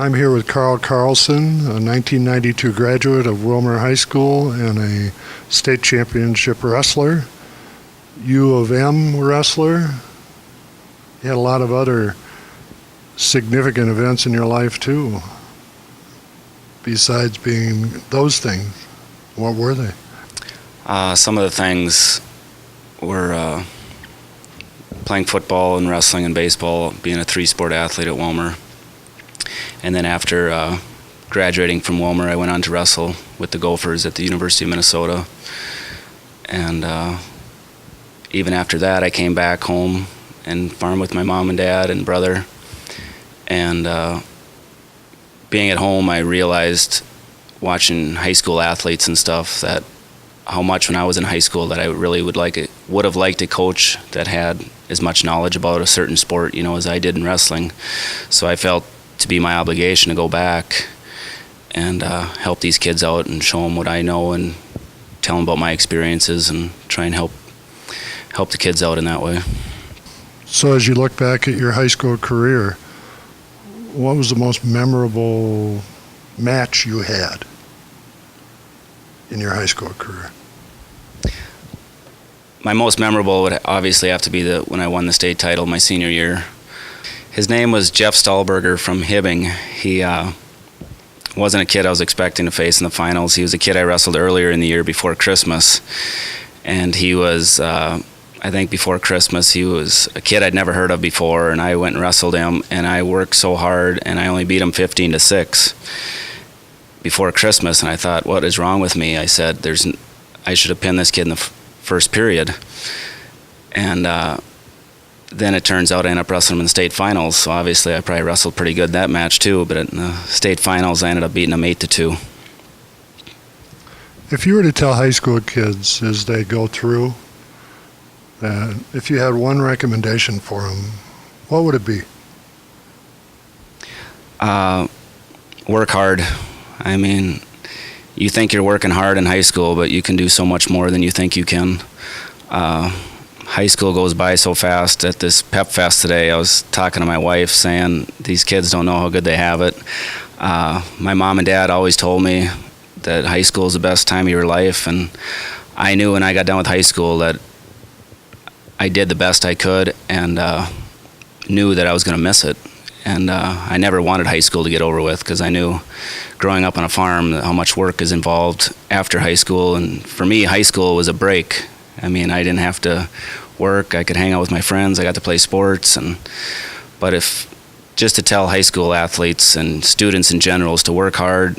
I'm here with Carlson, a 1992 graduate of Willmar High School and a state championship wrestler, U of M wrestler. You had a lot of other significant events in your life too, besides being those things. What were they? Some of the things were playing football and wrestling and baseball, being a three-sport athlete at Willmar. And then after graduating from Willmar, I went on to wrestle with the Gophers at the University of Minnesota. And even after that, I came back home and farmed with my mom and dad and brother. And being at home, I realized, watching high school athletes and stuff, that how much when I was in high school that I really would have liked a coach that had as much knowledge about a certain sport, as I did in wrestling. So I felt to be my obligation to go back and help these kids out and show them what I know and tell them about my experiences and try and help the kids out in that way. So as you look back at your high school career, what was the most memorable match you had in your high school career? My most memorable would obviously have to be when I won the state title my senior year. His name was Jeff Stahlberger from Hibbing. He wasn't a kid I was expecting to face in the finals. He was a kid I wrestled earlier in the year before Christmas. And he was, I think before Christmas, he was a kid I'd never heard of before, and I went and wrestled him, and I worked so hard, and I only beat him 15-6 before Christmas, and I thought, what is wrong with me? I said, I should have pinned this kid in the first period. And then it turns out I ended up wrestling him in the state finals, so obviously I probably wrestled pretty good that match too, but in the state finals I ended up beating him 8-2. If you were to tell high school kids as they go through, if you had one recommendation for them, what would it be? Work hard. I mean, you think you're working hard in high school, but you can do so much more than you think you can. High school goes by so fast. At this pep fest today, I was talking to my wife saying these kids don't know how good they have it. My mom and dad always told me that high school is the best time of your life, and I knew when I got done with high school that I did the best I could and knew that I was going to miss it. And I never wanted high school to get over with because I knew growing up on a farm how much work is involved after high school. And for me, high school was a break. I mean, I didn't have to work. I could hang out with my friends. I got to play sports. But if just to tell high school athletes and students in general is to work hard,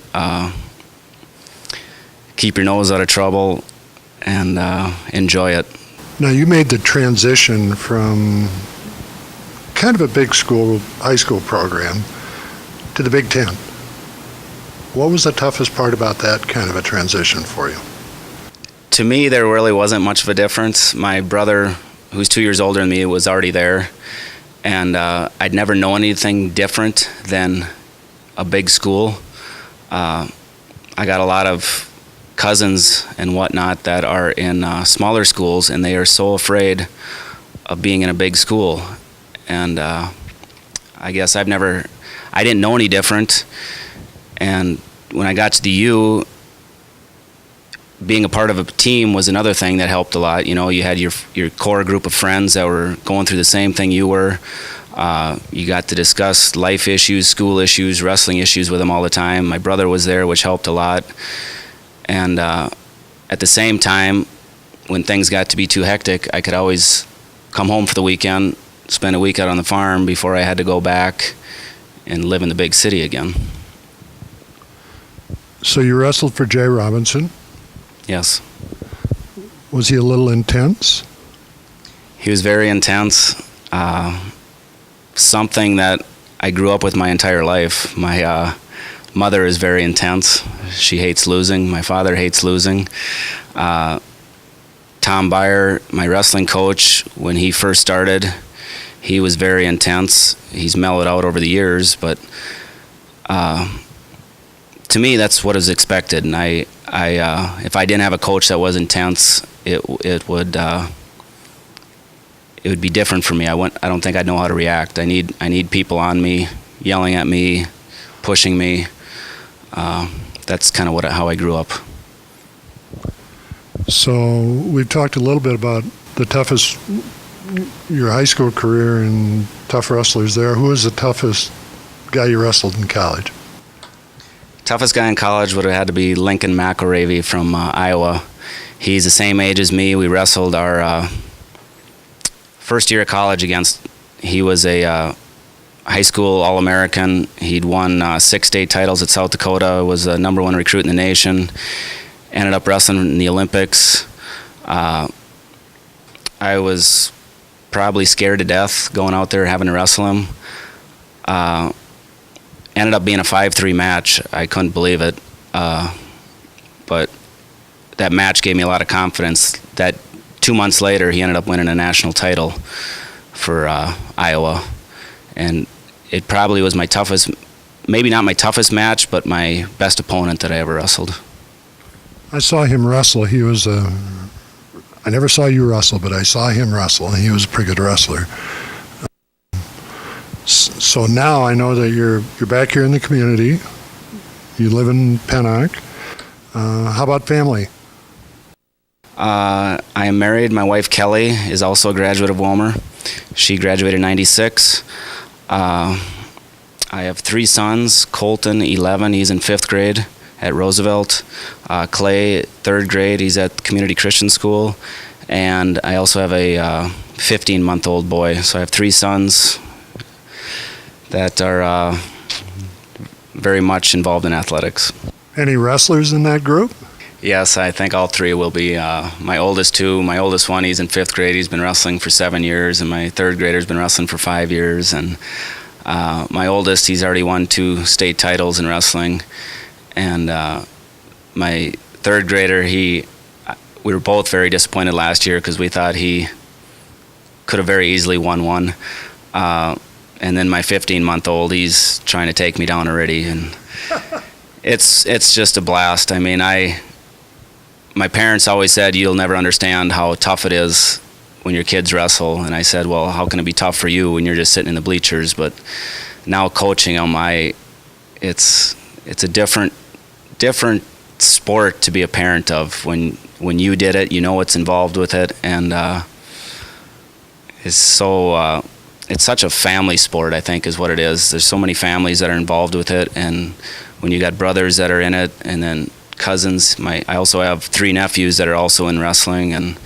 keep your nose out of trouble, and enjoy it. Now, you made the transition from kind of a big school, high school program to the Big Ten. What was the toughest part about that kind of a transition for you? To me, there really wasn't much of a difference. My brother, who's 2 years older than me, was already there, and I'd never known anything different than a big school. I got a lot of cousins and whatnot that are in smaller schools, and they are so afraid of being in a big school. And I guess I didn't know any different. And when I got to the U, being a part of a team was another thing that helped a lot. You had your core group of friends that were going through the same thing you were. You got to discuss life issues, school issues, wrestling issues with them all the time. My brother was there, which helped a lot. And at the same time, when things got to be too hectic, I could always come home for the weekend, spend a week out on the farm before I had to go back and live in the big city again. So you wrestled for Jay Robinson? Yes. Was he a little intense? He was very intense. Something that I grew up with my entire life. My mother is very intense. She hates losing. My father hates losing. Tom Byer, my wrestling coach, when he first started, he was very intense. He's mellowed out over the years, but to me, that's what is expected. And if I didn't have a coach that was intense, it would be different for me. I don't think I'd know how to react. I need people on me, yelling at me, pushing me. That's kind of how I grew up. So we've talked a little bit about your high school career and tough wrestlers there. Who was the toughest guy you wrestled in college? Toughest guy in college would have had to be Lincoln McElravy from Iowa. He's the same age as me. We wrestled our first year of college he was a high school All-American. He'd won 6 state titles at South Dakota, was the #1 recruit in the nation, ended up wrestling in the Olympics. I was probably scared to death going out there having to wrestle him. Ended up being a 5-3 match. I couldn't believe it. But that match gave me a lot of confidence. That 2 months later, he ended up winning a national title for Iowa. And it probably was my toughest, maybe not my toughest match, but my best opponent that I ever wrestled. I saw him wrestle. I never saw you wrestle, but I saw him wrestle, and he was a pretty good wrestler. So now I know that you're back here in the community. You live in Pennock. How about family? I am married. My wife Kelly is also a graduate of Willmar. She graduated in '96. I have 3 sons. Colton, 11, he's in 5th grade at Roosevelt. Clay, 3rd grade, he's at Community Christian School. And I also have a 15-month-old boy. So I have 3 sons that are very much involved in athletics. Any wrestlers in that group? Yes, I think all 3 will be. My oldest one, he's in 5th grade. He's been wrestling for 7 years, and my 3rd grader's been wrestling for 5 years. And my oldest, he's already won 2 state titles in wrestling. And my 3rd grader, we were both very disappointed last year because we thought he could have very easily won one. And then my 15-month-old, he's trying to take me down already, and it's just a blast. I mean, my parents always said, you'll never understand how tough it is when your kids wrestle. And I said, well, how can it be tough for you when you're just sitting in the bleachers? But now coaching them, it's a different sport to be a parent of. When you did it, you know what's involved with it, and it's such a family sport, I think, is what it is. There's so many families that are involved with it, and when you got brothers that are in it, and then cousins. I also have 3 nephews that are also in wrestling, and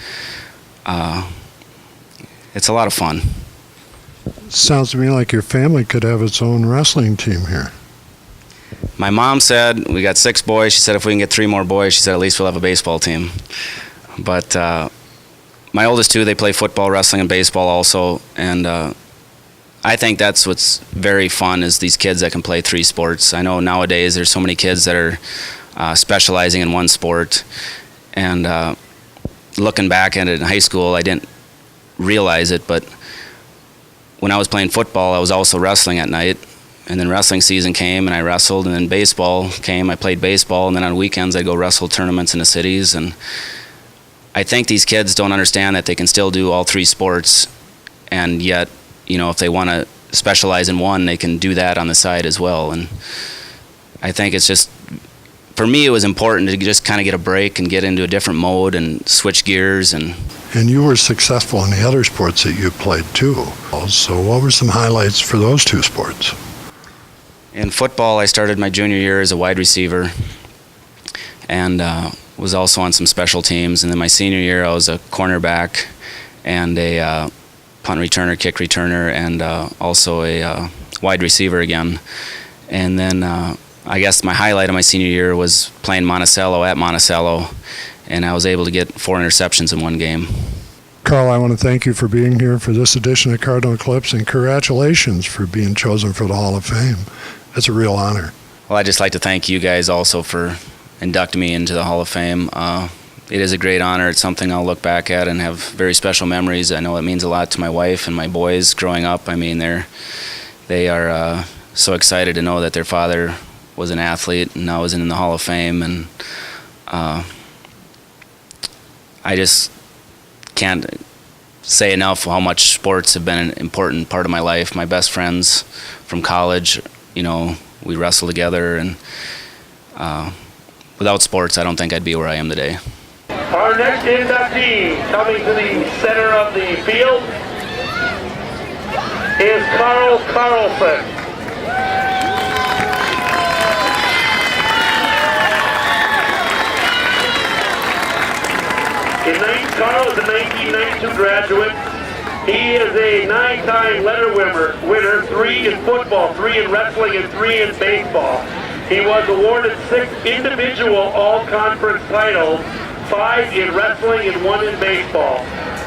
it's a lot of fun. Sounds to me like your family could have its own wrestling team here. My mom said, we got 6 boys. She said if we can get 3 more boys, she said at least we'll have a baseball team. But my oldest 2, they play football, wrestling, and baseball also, and I think that's what's very fun is these kids that can play 3 sports. I know nowadays there's so many kids that are specializing in one sport, and looking back at it in high school, I didn't realize it, but when I was playing football, I was also wrestling at night, and then wrestling season came and I wrestled, and then baseball came, I played baseball, and then on weekends I'd go wrestle tournaments in the cities. And I think these kids don't understand that they can still do all 3 sports, and yet, you know, if they want to specialize in one, they can do that on the side as well. And I think it's just, for me, it was important to just kind of get a break and get into a different mode and switch gears. And you were successful in the other sports that you played too. So what were some highlights for those 2 sports? In football, I started my junior year as a wide receiver, and was also on some special teams. And then my senior year, I was a cornerback and a punt returner, kick returner, and also a wide receiver again. And then I guess my highlight of my senior year was playing Monticello at Monticello, and I was able to get 4 interceptions in one game. Carl, I want to thank you for being here for this edition of Cardinal Clips, and congratulations for being chosen for the Hall of Fame. That's a real honor. Well, I'd just like to thank you guys also for inducting me into the Hall of Fame. It is a great honor. It's something I'll look back at and have very special memories. I know it means a lot to my wife and my boys growing up. I mean, they are so excited to know that their father was an athlete and now is in the Hall of Fame. And I just can't say enough how much sports have been an important part of my life. My best friends from college, you know, we wrestle together, and without sports, I don't think I'd be where I am today. Our next inductee coming to the center of the field is Carlson. Carl is a 1992 graduate. He is a 9-time letter winner, 3 in football, 3 in wrestling, and 3 in baseball. He was awarded 6 individual all-conference titles, 5 in wrestling and 1 in baseball.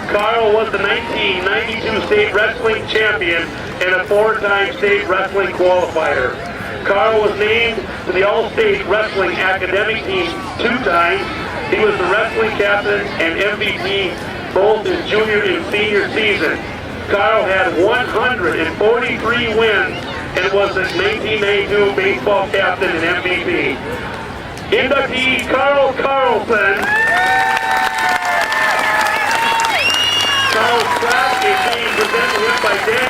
Carl was the 1992 state wrestling champion and a 4-time state wrestling qualifier. Carl was named to the All-State Wrestling Academic Team 2 times. He was the wrestling captain and MVP both his junior and senior season. Carl had 143 wins and was the 1992 baseball captain and MVP. Inductee Carlson. Carl's plaque is being presented to him by Dan